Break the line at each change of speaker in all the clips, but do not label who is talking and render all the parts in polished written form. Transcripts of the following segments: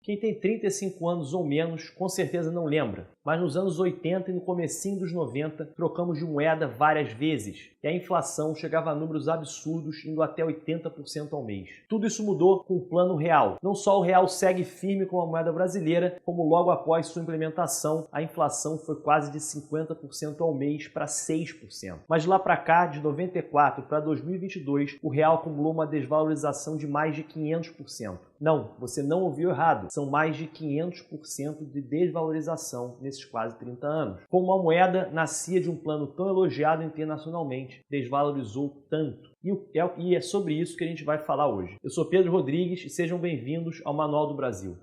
Quem tem 35 anos ou menos com certeza não lembra, mas nos anos 80 e no comecinho dos 90 trocamos de moeda várias vezes e a inflação chegava a números absurdos, indo até 80% ao mês. Tudo isso mudou com o Plano Real. Não só o real segue firme com a moeda brasileira, como logo após sua implementação, a inflação foi quase de 50% ao mês para 6%. Mas de lá para cá, de 94 para 2022, o real acumulou uma desvalorização de mais de 500%. Não, você não ouviu errado. São mais de 500% de desvalorização nesses quase 30 anos. Como a moeda nascia de um plano tão elogiado internacionalmente, desvalorizou tanto. E é sobre isso que a gente vai falar hoje. Eu sou Pedro Rodrigues e sejam bem-vindos ao Manual do Brasil.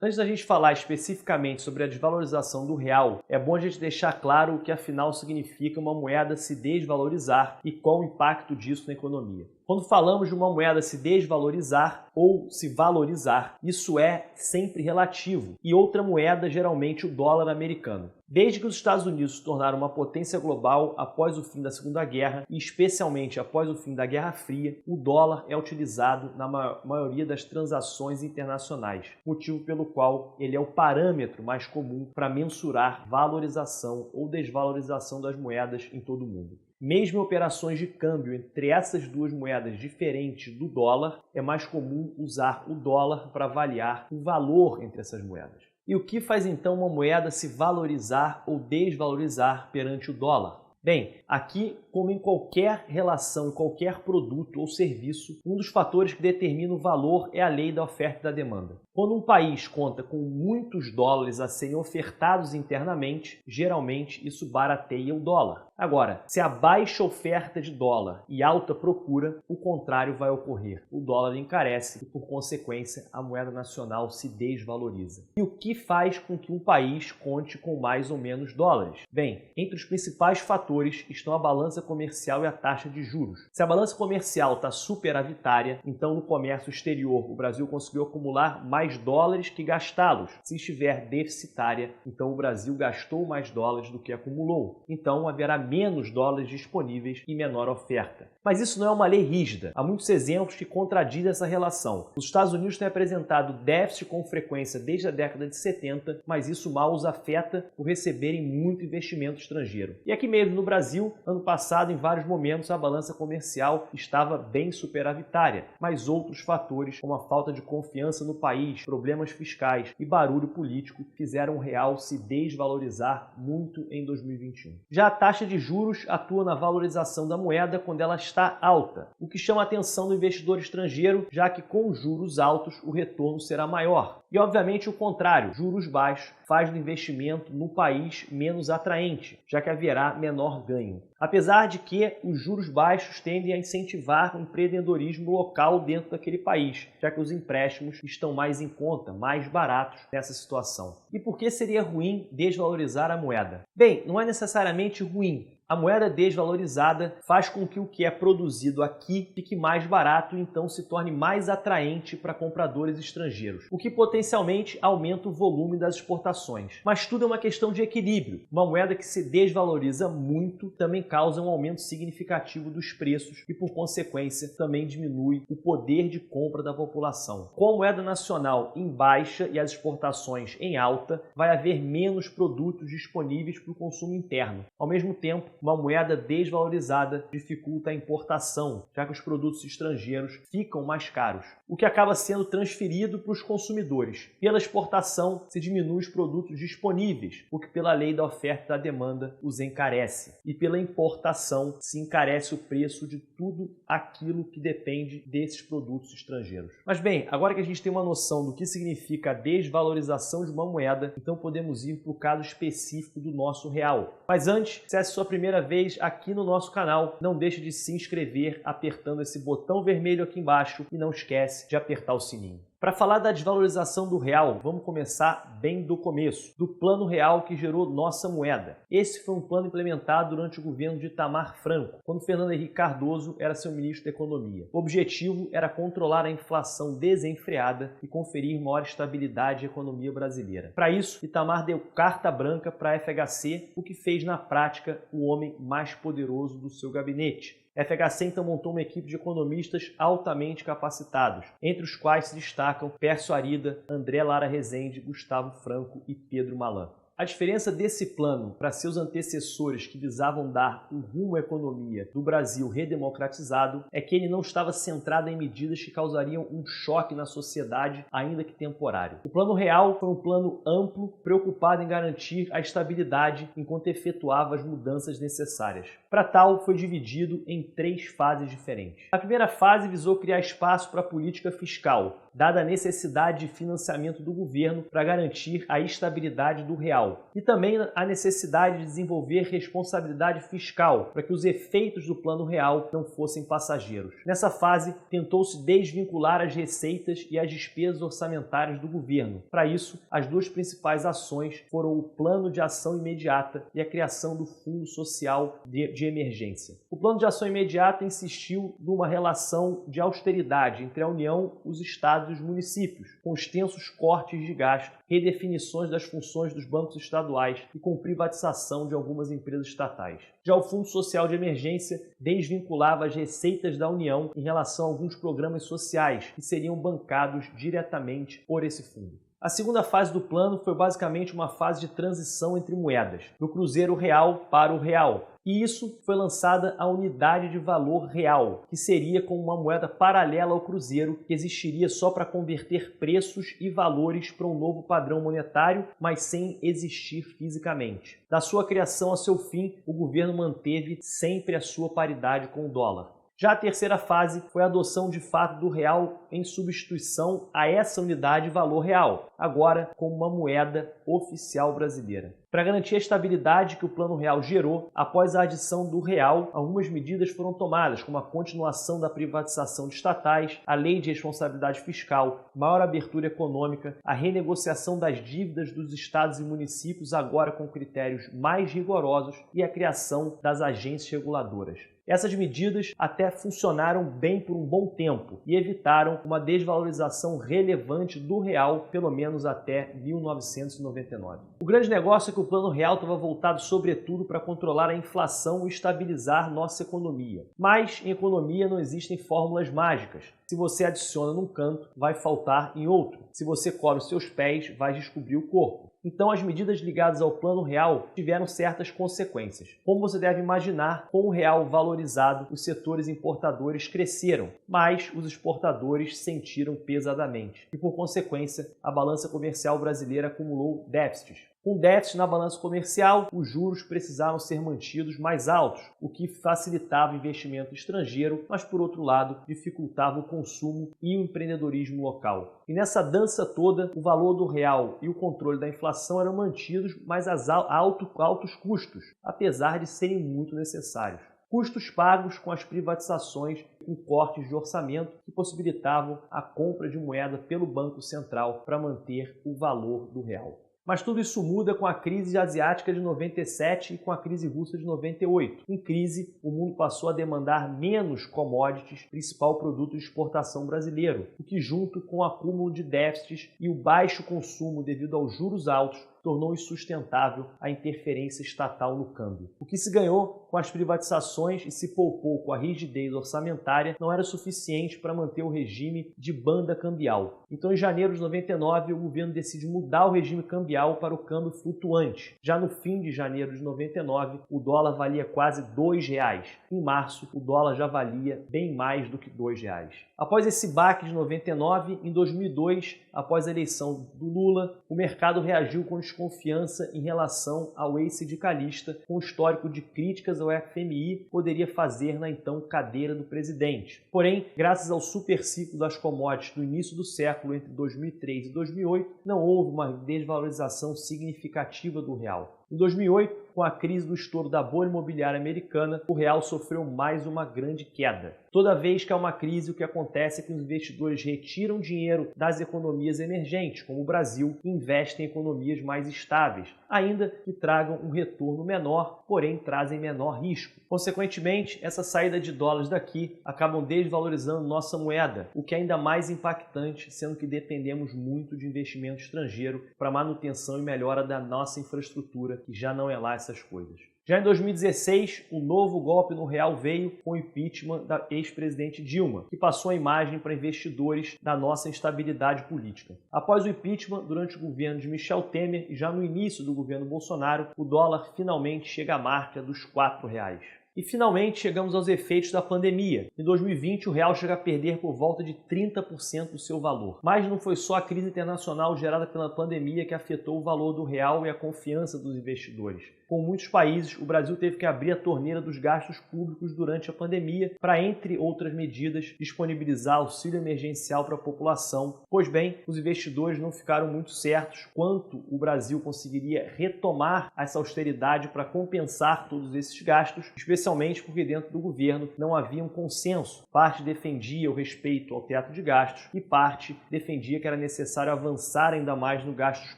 Antes da gente falar especificamente sobre a desvalorização do real, é bom a gente deixar claro o que afinal significa uma moeda se desvalorizar e qual o impacto disso na economia. Quando falamos de uma moeda se desvalorizar ou se valorizar, isso é sempre relativo, e outra moeda, geralmente o dólar americano. Desde que os Estados Unidos se tornaram uma potência global após o fim da Segunda Guerra, e especialmente após o fim da Guerra Fria, o dólar é utilizado na maioria das transações internacionais, motivo pelo qual ele é o parâmetro mais comum para mensurar valorização ou desvalorização das moedas em todo o mundo. Mesmo em operações de câmbio entre essas duas moedas diferentes do dólar, é mais comum usar o dólar para avaliar o valor entre essas moedas. E o que faz então uma moeda se valorizar ou desvalorizar perante o dólar? Bem, aqui, como em qualquer relação, em qualquer produto ou serviço, um dos fatores que determina o valor é a lei da oferta e da demanda. Quando um país conta com muitos dólares a serem ofertados internamente, geralmente isso barateia o dólar. Agora, se há baixa oferta de dólar e alta procura, o contrário vai ocorrer. O dólar encarece e, por consequência, a moeda nacional se desvaloriza. E o que faz com que um país conte com mais ou menos dólares? Bem, entre os principais fatores estão a balança comercial e a taxa de juros. Se a balança comercial está superavitária, então no comércio exterior o Brasil conseguiu acumular mais dólares que gastá-los. Se estiver deficitária, então o Brasil gastou mais dólares do que acumulou. Então haverá menos dólares disponíveis e menor oferta. Mas isso não é uma lei rígida. Há muitos exemplos que contradizem essa relação. Os Estados Unidos têm apresentado déficit com frequência desde a década de 70, mas isso mal os afeta por receberem muito investimento estrangeiro. E aqui mesmo no Brasil, ano passado, em vários momentos, a balança comercial estava bem superavitária, mas outros fatores, como a falta de confiança no país, problemas fiscais e barulho político, fizeram o real se desvalorizar muito em 2021. Já a taxa de juros atua na valorização da moeda quando ela está alta, o que chama a atenção do investidor estrangeiro, já que com juros altos o retorno será maior. E obviamente o contrário, juros baixos faz do investimento no país menos atraente, já que haverá menor ganho. Apesar de que os juros baixos tendem a incentivar o empreendedorismo local dentro daquele país, já que os empréstimos estão mais em conta, mais baratos nessa situação. E por que seria ruim desvalorizar a moeda? Bem, não é necessariamente ruim. A moeda desvalorizada faz com que o que é produzido aqui fique mais barato e então se torne mais atraente para compradores estrangeiros, o que potencialmente aumenta o volume das exportações. Mas tudo é uma questão de equilíbrio. Uma moeda que se desvaloriza muito também causa um aumento significativo dos preços e, por consequência, também diminui o poder de compra da população. Com a moeda nacional em baixa e as exportações em alta, vai haver menos produtos disponíveis para o consumo interno. Ao mesmo tempo, uma moeda desvalorizada dificulta a importação, já que os produtos estrangeiros ficam mais caros, o que acaba sendo transferido para os consumidores. Pela exportação, se diminui os produtos disponíveis, o que pela lei da oferta e da demanda os encarece. E pela importação, se encarece o preço de tudo aquilo que depende desses produtos estrangeiros. Mas bem, agora que a gente tem uma noção do que significa a desvalorização de uma moeda, então podemos ir para o caso específico do nosso real. Mas antes, se essa é a sua primeira vez aqui no nosso canal, não deixe de se inscrever apertando esse botão vermelho aqui embaixo e não esquece de apertar o sininho. Para falar da desvalorização do real, vamos começar bem do começo, do plano real que gerou nossa moeda. Esse foi um plano implementado durante o governo de Itamar Franco, quando Fernando Henrique Cardoso era seu ministro da Economia. O objetivo era controlar a inflação desenfreada e conferir maior estabilidade à economia brasileira. Para isso, Itamar deu carta branca para a FHC, o que fez na prática o homem mais poderoso do seu gabinete. A FHC então montou uma equipe de economistas altamente capacitados, entre os quais se destacam Pércio Arida, André Lara Rezende, Gustavo Franco e Pedro Malan. A diferença desse plano para seus antecessores que visavam dar um rumo à economia do Brasil redemocratizado é que ele não estava centrado em medidas que causariam um choque na sociedade, ainda que temporário. O Plano Real foi um plano amplo, preocupado em garantir a estabilidade enquanto efetuava as mudanças necessárias. Para tal, foi dividido em 3 fases diferentes. A primeira fase visou criar espaço para a política fiscal, dada a necessidade de financiamento do governo para garantir a estabilidade do real, e também a necessidade de desenvolver responsabilidade fiscal para que os efeitos do Plano Real não fossem passageiros. Nessa fase, tentou-se desvincular as receitas e as despesas orçamentárias do governo. Para isso, as 2 principais ações foram o Plano de Ação Imediata e a criação do Fundo Social de Emergência. O Plano de Ação Imediata insistiu numa relação de austeridade entre a União, os estados e os municípios, com extensos cortes de gasto, redefinições das funções dos bancos estaduais e com privatização de algumas empresas estatais. Já o Fundo Social de Emergência desvinculava as receitas da União em relação a alguns programas sociais que seriam bancados diretamente por esse fundo. A segunda fase do plano foi basicamente uma fase de transição entre moedas, do cruzeiro real para o real. E isso foi lançada a unidade de valor real, que seria como uma moeda paralela ao cruzeiro, que existiria só para converter preços e valores para um novo padrão monetário, mas sem existir fisicamente. Da sua criação a seu fim, o governo manteve sempre a sua paridade com o dólar. Já a terceira fase foi a adoção de fato do real em substituição a essa unidade de valor real, agora como uma moeda oficial brasileira. Para garantir a estabilidade que o Plano Real gerou, após a adição do real, algumas medidas foram tomadas, como a continuação da privatização de estatais, a lei de responsabilidade fiscal, maior abertura econômica, a renegociação das dívidas dos estados e municípios, agora com critérios mais rigorosos, e a criação das agências reguladoras. Essas medidas até funcionaram bem por um bom tempo e evitaram uma desvalorização relevante do real, pelo menos até 1999. O grande negócio é que o Plano Real estava voltado sobretudo para controlar a inflação e estabilizar nossa economia. Mas em economia não existem fórmulas mágicas. Se você adiciona num canto, vai faltar em outro. Se você cobre os seus pés, vai descobrir o corpo. Então as medidas ligadas ao Plano Real tiveram certas consequências. Como você deve imaginar, com o real valorizado, os setores importadores cresceram, mas os exportadores sentiram pesadamente. E por consequência, a balança comercial brasileira acumulou déficits. Com déficit na balança comercial, os juros precisaram ser mantidos mais altos, o que facilitava o investimento estrangeiro, mas por outro lado dificultava o consumo e o empreendedorismo local. E nessa dança toda, o valor do real e o controle da inflação eram mantidos, mas a altos custos, apesar de serem muito necessários. Custos pagos com as privatizações e cortes de orçamento que possibilitavam a compra de moeda pelo Banco Central para manter o valor do real. Mas tudo isso muda com a crise asiática de 97 e com a crise russa de 98. Em crise, o mundo passou a demandar menos commodities, principal produto de exportação brasileiro, o que, junto com o acúmulo de déficits e o baixo consumo devido aos juros altos, tornou insustentável a interferência estatal no câmbio. O que se ganhou com as privatizações e se poupou com a rigidez orçamentária não era suficiente para manter o regime de banda cambial. Então, em janeiro de 99, o governo decide mudar o regime cambial para o câmbio flutuante. Já no fim de janeiro de 99, o dólar valia quase R$2. Em março, o dólar já valia bem mais do que R$2. Após esse baque de 99, em 2002, após a eleição do Lula, o mercado reagiu com desconfiança em relação ao ex-sindicalista, com o histórico de críticas ao FMI poderia fazer na então cadeira do presidente. Porém, graças ao superciclo das commodities do início do século, entre 2003 e 2008, não houve uma desvalorização significativa do real. Em 2008, com a crise do estouro da bolha imobiliária americana, o real sofreu mais uma grande queda. Toda vez que há uma crise, o que acontece é que os investidores retiram dinheiro das economias emergentes, como o Brasil, e investem em economias mais estáveis, ainda que tragam um retorno menor, porém trazem menor risco. Consequentemente, essa saída de dólares daqui acabam desvalorizando nossa moeda, o que é ainda mais impactante, sendo que dependemos muito de investimento estrangeiro para manutenção e melhora da nossa infraestrutura, que já não é lá essas coisas. Já em 2016, o novo golpe no real veio com o impeachment da ex-presidente Dilma, que passou a imagem para investidores da nossa instabilidade política. Após o impeachment, durante o governo de Michel Temer e já no início do governo Bolsonaro, o dólar finalmente chega à marca dos R$ 4,00. E finalmente chegamos aos efeitos da pandemia. Em 2020, o real chega a perder por volta de 30% do seu valor. Mas não foi só a crise internacional gerada pela pandemia que afetou o valor do real e a confiança dos investidores. Com muitos países, o Brasil teve que abrir a torneira dos gastos públicos durante a pandemia para, entre outras medidas, disponibilizar auxílio emergencial para a população. Pois bem, os investidores não ficaram muito certos quanto o Brasil conseguiria retomar essa austeridade para compensar todos esses gastos, especialmente porque dentro do governo não havia um consenso. Parte defendia o respeito ao teto de gastos e parte defendia que era necessário avançar ainda mais nos gastos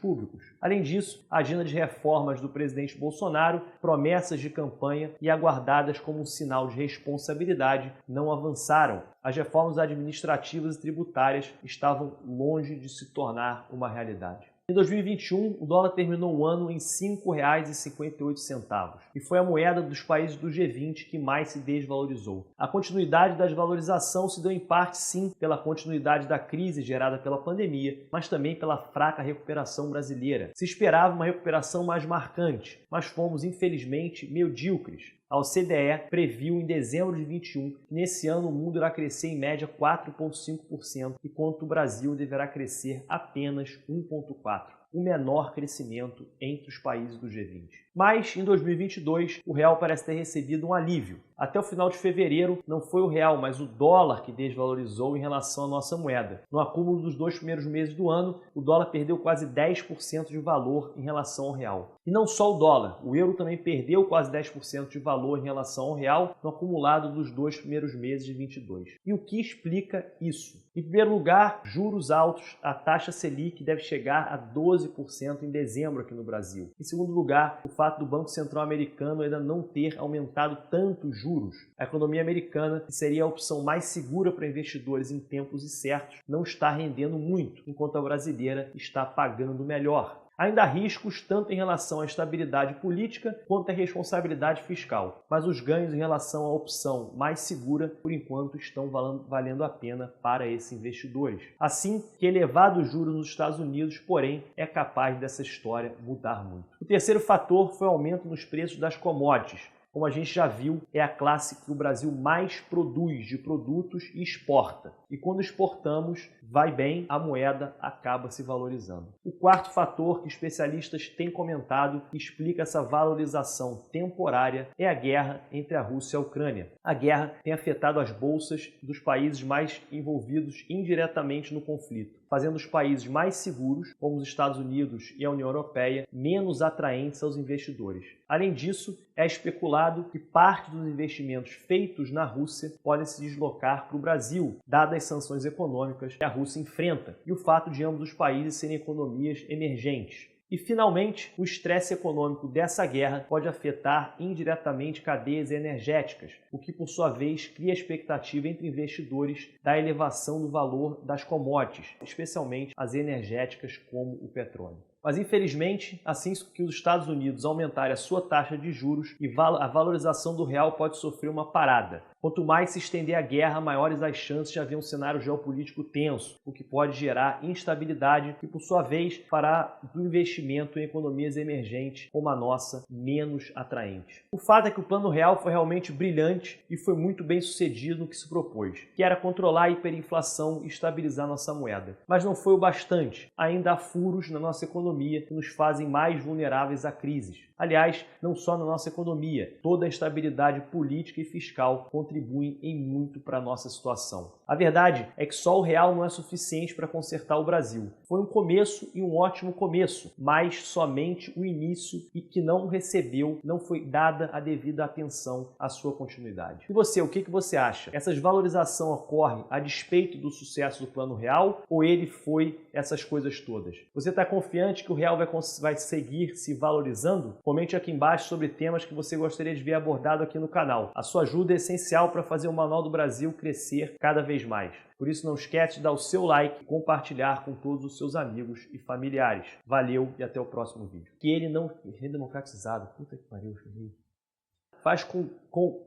públicos. Além disso, a agenda de reformas do presidente Bolsonaro, promessas de campanha e aguardadas como um sinal de responsabilidade, não avançaram. As reformas administrativas e tributárias estavam longe de se tornar uma realidade. Em 2021, o dólar terminou o ano em R$ 5,58 e foi a moeda dos países do G20 que mais se desvalorizou. A continuidade da desvalorização se deu em parte, sim, pela continuidade da crise gerada pela pandemia, mas também pela fraca recuperação brasileira. Se esperava uma recuperação mais marcante, mas fomos, infelizmente, medíocres. A OCDE previu em dezembro de 2021 que nesse ano o mundo irá crescer em média 4,5%, enquanto o Brasil deverá crescer apenas 1,4%. O menor crescimento entre os países do G20. Mas, em 2022, o real parece ter recebido um alívio. Até o final de fevereiro, não foi o real, mas o dólar que desvalorizou em relação à nossa moeda. No acúmulo dos 2 primeiros meses do ano, o dólar perdeu quase 10% de valor em relação ao real. E não só o dólar, o euro também perdeu quase 10% de valor em relação ao real no acumulado dos 2 primeiros meses de 22. E o que explica isso? Em primeiro lugar, juros altos, a taxa Selic deve chegar a 12% em dezembro aqui no Brasil. Em segundo lugar, o fato do Banco Central americano ainda não ter aumentado tanto os juros. A economia americana, que seria a opção mais segura para investidores em tempos incertos, não está rendendo muito, enquanto a brasileira está pagando melhor. Ainda há riscos tanto em relação à estabilidade política quanto à responsabilidade fiscal, mas os ganhos em relação à opção mais segura, por enquanto, estão valendo a pena para esses investidores. Assim que elevados juros nos Estados Unidos, porém, é capaz dessa história mudar muito. O terceiro fator foi o aumento nos preços das commodities. Como a gente já viu, é a classe que o Brasil mais produz de produtos e exporta. E quando exportamos, vai bem, a moeda acaba se valorizando. O quarto fator que especialistas têm comentado que explica essa valorização temporária é a guerra entre a Rússia e a Ucrânia. A guerra tem afetado as bolsas dos países mais envolvidos indiretamente no conflito, fazendo os países mais seguros, como os Estados Unidos e a União Europeia, menos atraentes aos investidores. Além disso, é especulado que parte dos investimentos feitos na Rússia podem se deslocar para o Brasil, dadas as sanções econômicas que a Rússia enfrenta e o fato de ambos os países serem economias emergentes. E, finalmente, o estresse econômico dessa guerra pode afetar indiretamente cadeias energéticas, o que, por sua vez, cria expectativa entre investidores da elevação do valor das commodities, especialmente as energéticas como o petróleo. Mas, infelizmente, assim que os Estados Unidos aumentarem a sua taxa de juros, a valorização do real pode sofrer uma parada. Quanto mais se estender a guerra, maiores as chances de haver um cenário geopolítico tenso, o que pode gerar instabilidade e, por sua vez, fará do investimento em economias emergentes como a nossa menos atraente. O fato é que o Plano Real foi realmente brilhante e foi muito bem sucedido no que se propôs, que era controlar a hiperinflação e estabilizar nossa moeda. Mas não foi o bastante. Ainda há furos na nossa economia que nos fazem mais vulneráveis a crises. Aliás, não só na nossa economia, toda a instabilidade política e fiscal contribuem em muito para a nossa situação. A verdade é que só o real não é suficiente para consertar o Brasil. Foi um começo e um ótimo começo, mas somente o início e que não foi dada a devida atenção à sua continuidade. E você, o que você acha? Essa desvalorização ocorre a despeito do sucesso do Plano Real ou ele foi essas coisas todas? Você está confiante que o real vai seguir se valorizando? Comente aqui embaixo sobre temas que você gostaria de ver abordado aqui no canal. A sua ajuda é essencial para fazer o Manual do Brasil crescer cada vez mais. Por isso não esquece de dar o seu like e compartilhar com todos os seus amigos e familiares. Valeu e até o próximo vídeo. Que ele não... Redemocratizado. Puta que pariu, faz com